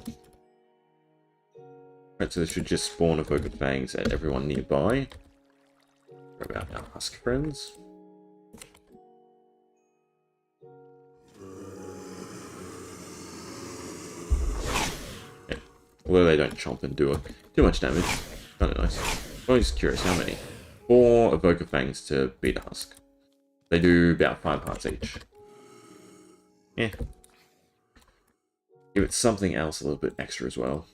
Right, so this should just spawn Evoker Fangs at everyone nearby. What about our husk friends? Yeah. Although they don't chomp and do too much damage. Kind of nice. I'm always curious, how many? 4 Evoker Fangs to beat a husk. They do about 5 hearts each. Yeah. Give it something else a little bit extra as well.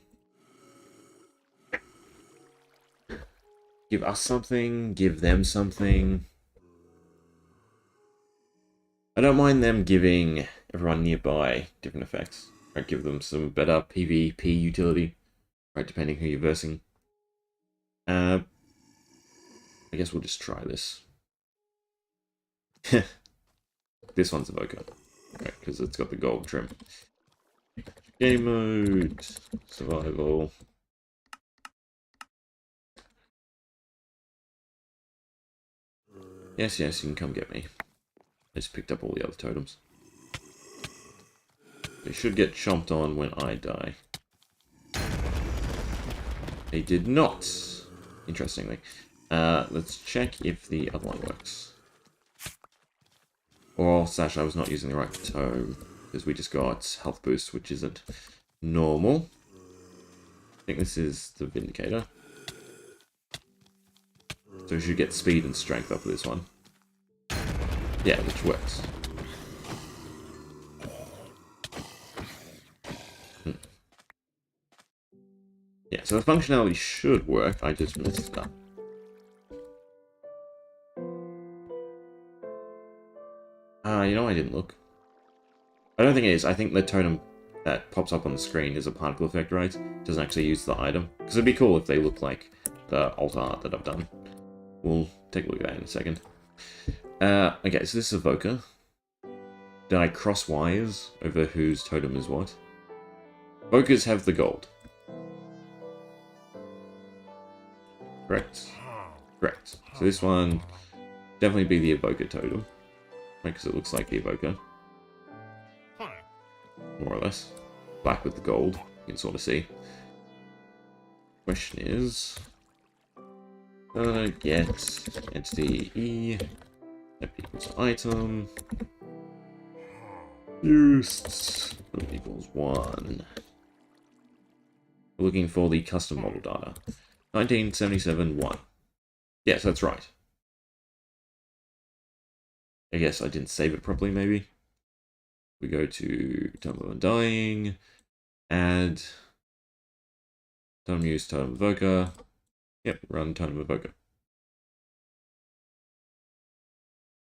Give us something, give them something. I don't mind them giving everyone nearby different effects. I'd give them some better PvP utility, right, depending who you're versing. I guess we'll just try this. This one's Evoker, right, because it's got the gold trim. Game mode, survival. Yes, yes, you can come get me. I just picked up all the other totems. They should get chomped on when I die. They did not, interestingly. Let's check if the other one works. Or, slash, I was not using the right tome, because we just got health boost, which isn't normal. I think this is the Vindicator. So we should get speed and strength up with this one. Yeah, which works. Yeah, so the functionality should work, I just messed it up. You know, I didn't look. I don't think it is. I think the totem that pops up on the screen is a particle effect, right? It doesn't actually use the item. Because it'd be cool if they look like the altar art that I've done. We'll take a look at that in a second. Okay, so this is Evoker. Did I cross wires over whose totem is what? Evokers have the gold. Correct. Correct. So this one definitely be the Evoker totem. Right, because it looks like the Evoker. More or less. Black with the gold, you can sort of see. Question is... get entity E, that equals item, used, that equals 1. We're looking for the custom model data. 1977-1. Yes, that's right. I guess I didn't save it properly, maybe. We go to Totem of Undying, add, Totem Use, Totem Evoker. Yep, run Totem Evoker.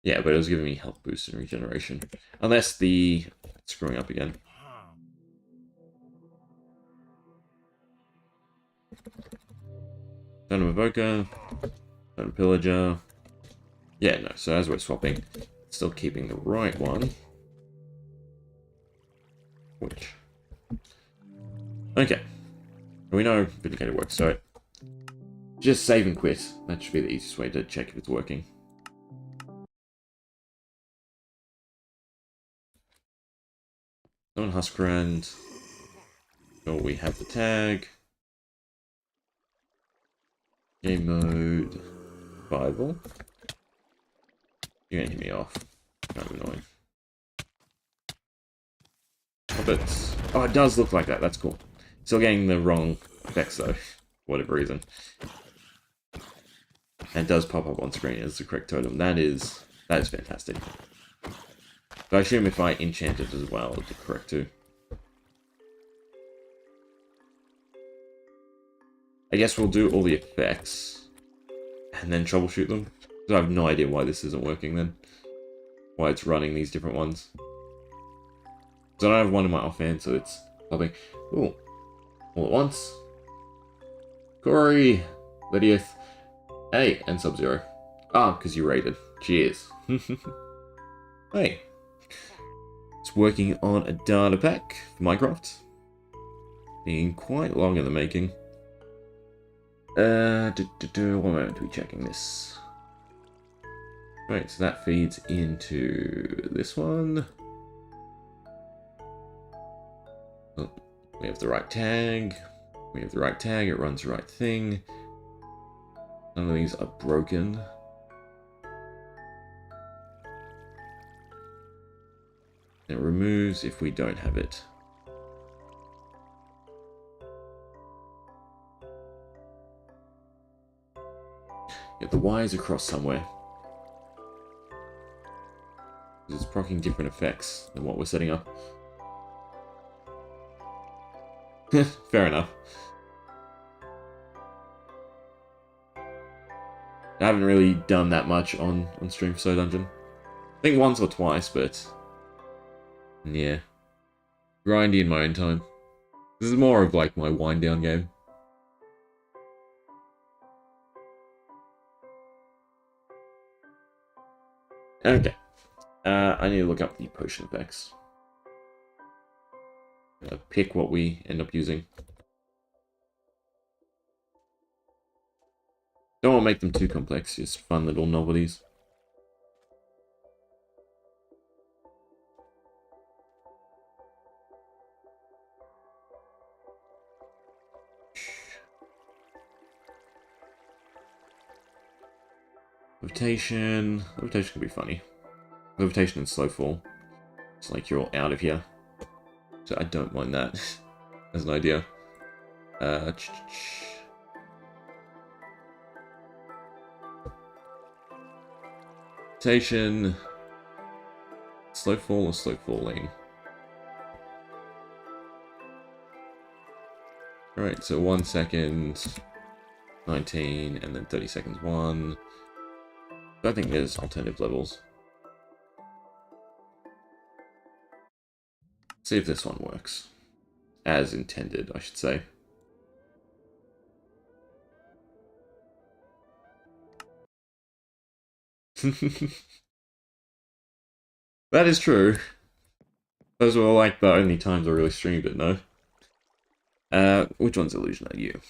Yeah, but it was giving me health boost and regeneration. Unless it's screwing up again. Totem Evoker, Totem Pillager. Yeah, no, so as we're swapping, still keeping the right one. Which? Okay. We know Vindicator works, so just save and quit. That should be the easiest way to check if it's working. On Huskrand. So we have the tag. Game mode. Survival. You're gonna hit me off. Kind of annoying. Puppets. Oh, it does look like that. That's cool. Still getting the wrong effects though, for whatever reason. And it does pop up on screen as the correct totem. That is fantastic. But I assume if I enchant it as well, it'll be correct too. I guess we'll do all the effects and then troubleshoot them. So I have no idea why this isn't working then. Why it's running these different ones. So I don't have one in my offhand, so it's popping. Ooh. All at once. Corey. Lydiath. Hey, and Sub-Zero. Ah, because you rated. Cheers. Hey. It's working on a data pack for Minecraft. Being quite long in the making. One moment to be checking this. Right, so that feeds into this one. Oh, we have the right tag. We have the right tag, it runs the right thing. None of these are broken. It removes if we don't have it. Yeah, the wires across somewhere. It's proccing different effects than what we're setting up. Fair enough. I haven't really done that much on stream for So Dungeon. I think once or twice, but yeah. Grindy in my own time. This is more of like my wind down game. Okay. I need to look up the potion effects. Pick what we end up using. Don't want to make them too complex, just fun little novelties. Levitation. Levitation can be funny. Levitation and slow fall. It's like you're all out of here. So I don't mind that as an idea. Levitation. Slow fall or slow falling? Alright, so 1 second, 19, and then 30 seconds 1. I think there's alternative levels. See if this one works. As intended, I should say. That is true. Those were like the only times I really streamed it, no? Which one's illusion are you?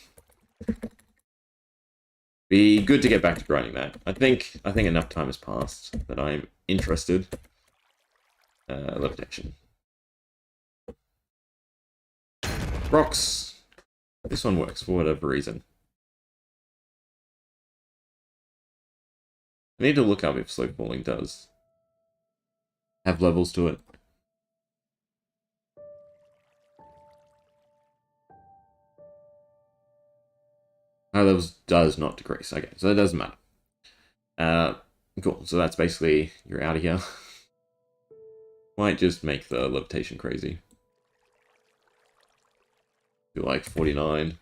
Be good to get back to grinding that. I think enough time has passed that I'm interested. Levitation. Rocks. This one works for whatever reason. I need to look up if slow falling does have levels to it. High levels does not decrease. Okay, so that doesn't matter. Cool. So that's basically you're out of here. Might just make the levitation crazy. Do like 49.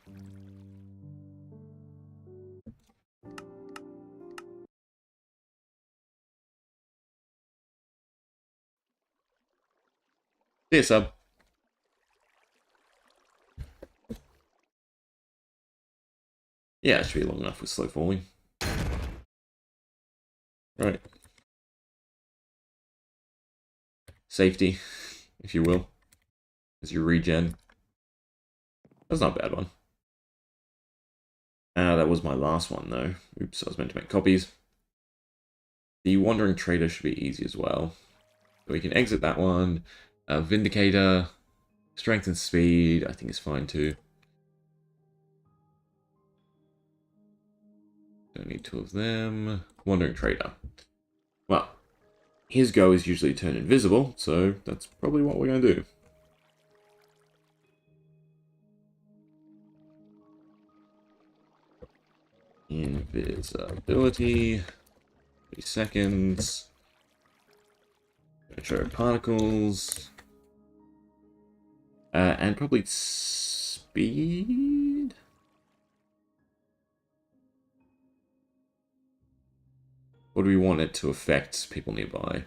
See ya, sub. Yeah, it should be long enough with slow falling. Right. Safety, if you will, as you regen. That's not a bad one. That was my last one, though. Oops, I was meant to make copies. The Wandering Trader should be easy as well. So we can exit that one. Vindicator, Strength and Speed, I think is fine too. Don't need 2 of them. Wandering Trader. Well, his go is usually turn invisible, so that's probably what we're going to do. Invisibility. 30 seconds. Retro particles. And probably speed? Or do we want it to affect people nearby?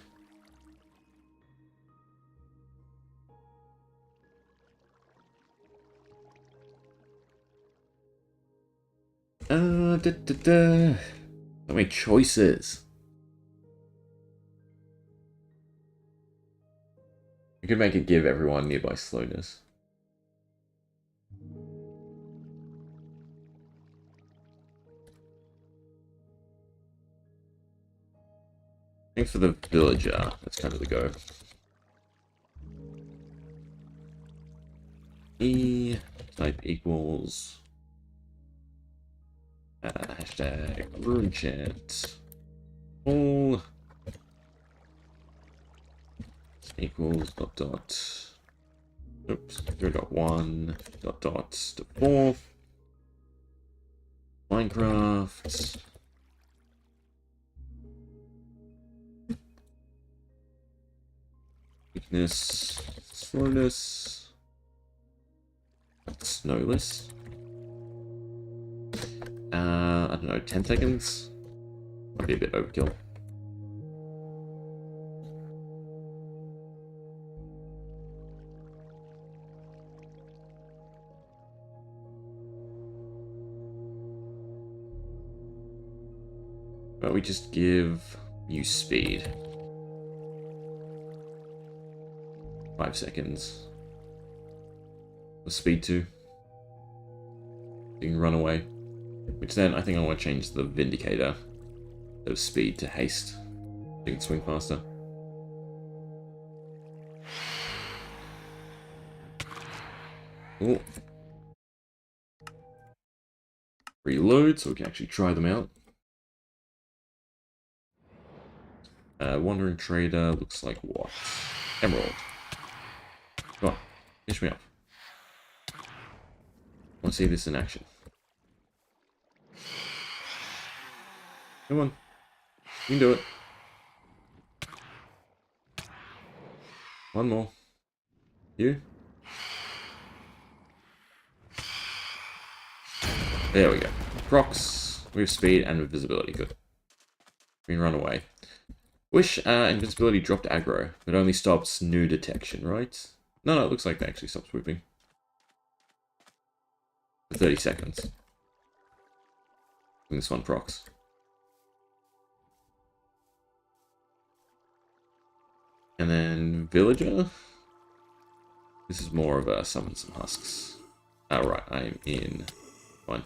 So many choices. We could make it give everyone nearby slowness. I think for the villager, that's kind of the go. type equals hashtag Runechant all equals dot dot oops 0.1 dot dot to 4 Minecraft weakness slowness snowless I don't know 10 seconds might be a bit overkill. But we just give you speed. 5 seconds. The speed 2. You can run away. Which then I think I want to change the Vindicator of speed to haste. So you can swing faster. Ooh. Reload so we can actually try them out. Wandering Trader looks like what? Emerald. Come on, finish me up. I want to see this in action. Come on. You can do it. One more. You? There we go. Procs. We have speed and invisibility. Good. We can run away. Wish invisibility dropped aggro, but only stops new detection, right? No, it looks like they actually stop swooping. For 30 seconds. And this one procs. And then Villager. This is more of a summon some husks. Alright, I'm in. Fine.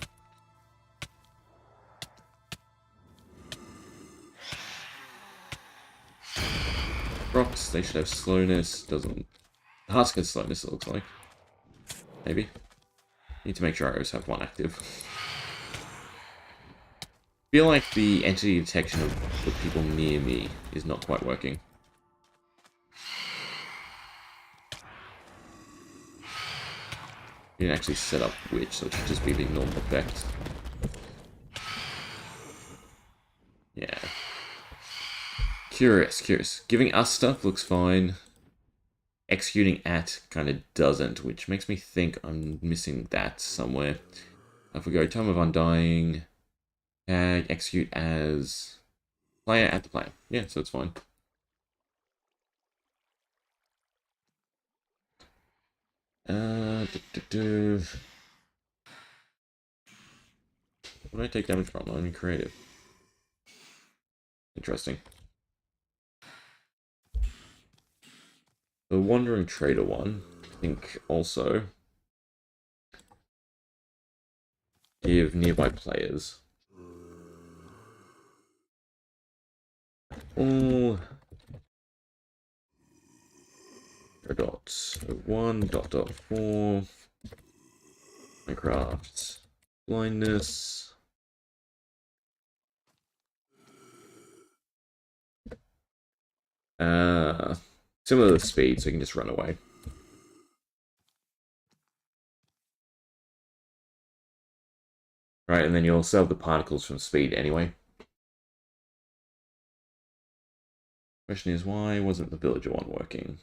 Rocks, they should have slowness. Doesn't. The husk has slowness, it looks like. Maybe. Need to make sure I always have one active. Feel like the entity detection of the people near me is not quite working. You can actually set up which, so it should just be the normal effect. Yeah. Curious. Giving us stuff looks fine. Executing at kind of doesn't, which makes me think I'm missing that somewhere. If we go Time of Undying, execute as player at the player. Yeah, so it's fine. What do I take damage from? I'm creative. Interesting. The Wandering Trader one, I think also give nearby players all dots 1 dot dot 4 Minecraft blindness similar to speed, so you can just run away. Right, and then you'll sell the particles from speed anyway. Question is, why wasn't the villager one working?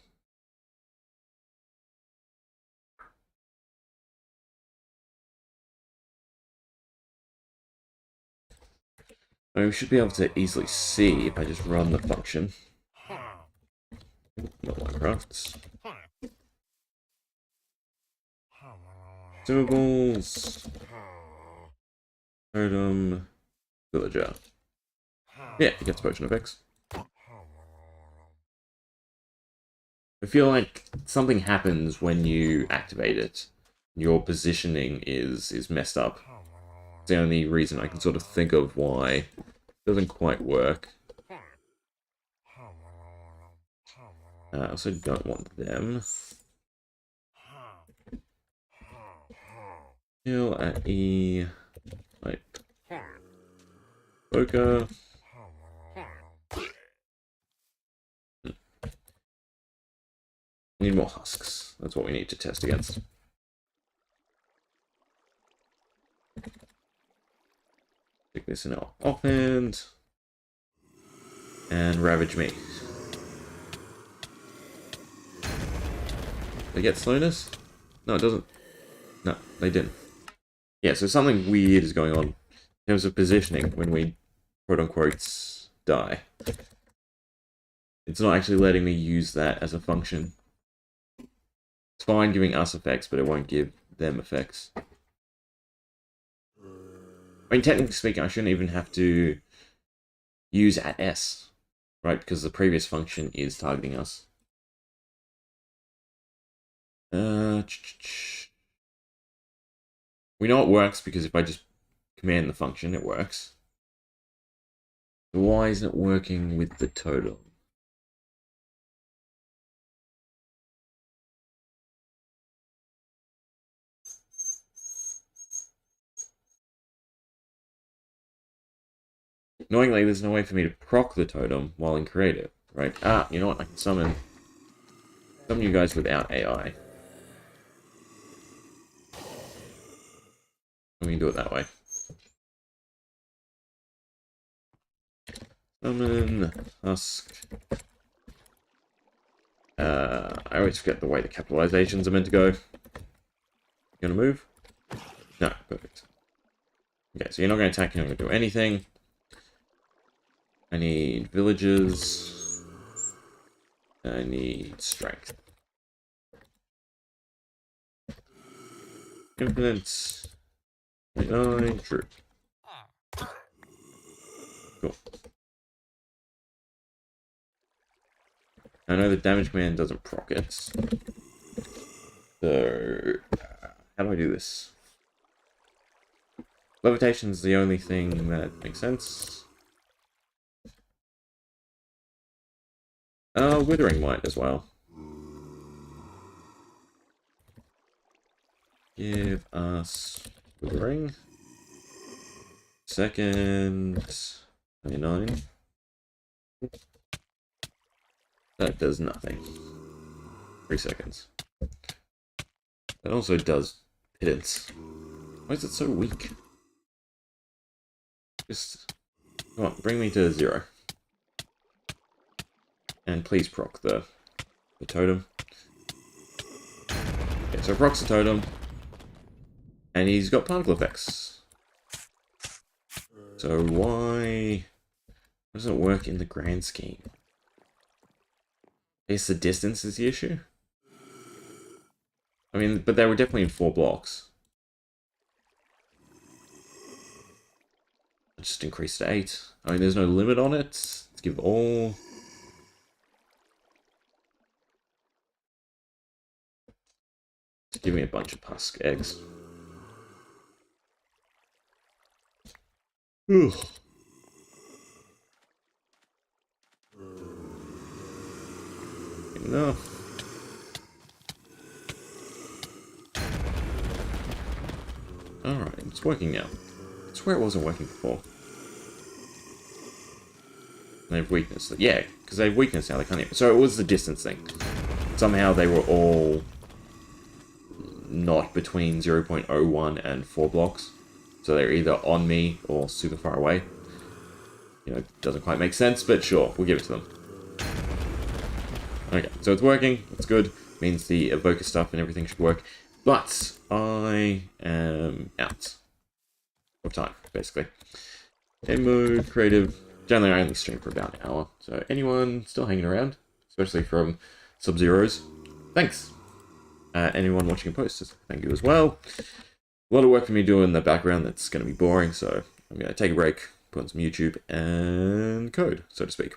I mean, we should be able to easily see if I just run the function. Not Minecraft. Consumables. Totem. Villager. Yeah, it gets potion effects. I feel like something happens when you activate it. Your positioning is messed up. It's the only reason I can sort of think of why it doesn't quite work. I also don't want them. Heal at E. Like. Poker. Need more husks. That's what we need to test against. Stick this in our offhand. And Ravage me. They get slowness? No, it doesn't. No, they didn't. Yeah, so something weird is going on in terms of positioning when we, quote-unquote, die. It's not actually letting me use that as a function. It's fine giving us effects, but it won't give them effects. I mean, technically speaking, I shouldn't even have to use at S, right? Because the previous function is targeting us. We know it works because if I just command the function, it works. Why isn't it working with the totem? Annoyingly, there's no way for me to proc the totem while in creative, right? Ah, you know what? I can summon you guys without AI. We can do it that way. Summon, husk. I always forget the way the capitalizations are meant to go. You gonna move? No, perfect. Okay, so you're not gonna attack, you're not gonna do anything. I need villages. I need strength. Infinite. 29, true. Cool. I know the damage command doesn't proc it. So, how do I do this? Levitation's the only thing that makes sense. Withering might as well. Give us withering. Second 29. That does nothing. 3 seconds. That also does pittance. Why is it so weak? Just come on, bring me to 0. And please proc the totem. Okay, so procs the totem. And he's got particle effects. So why doesn't it work in the grand scheme? I guess the distance is the issue. I mean, but they were definitely in 4 blocks. Just increase to 8. I mean, there's no limit on it. Let's give all. Give me a bunch of husk eggs. Ugh. Enough. Alright, it's working now. I swear it wasn't working before. They have weakness. Yeah, because they have weakness now, they can't even. So it was the distance thing. Somehow they were all not between 0.01 and 4 blocks. So they're either on me or super far away. You know, doesn't quite make sense, but sure, we'll give it to them. Okay, so it's working, it's good. Means the evoker stuff and everything should work. But I am out of time, basically. Game mode, creative. Generally, I only stream for about an hour. So anyone still hanging around, especially from Sub-Zeros, thanks. Anyone watching posters, thank you as well. A lot of work for me doing in the background that's going to be boring, so I'm going to take a break, put on some YouTube, and code, so to speak.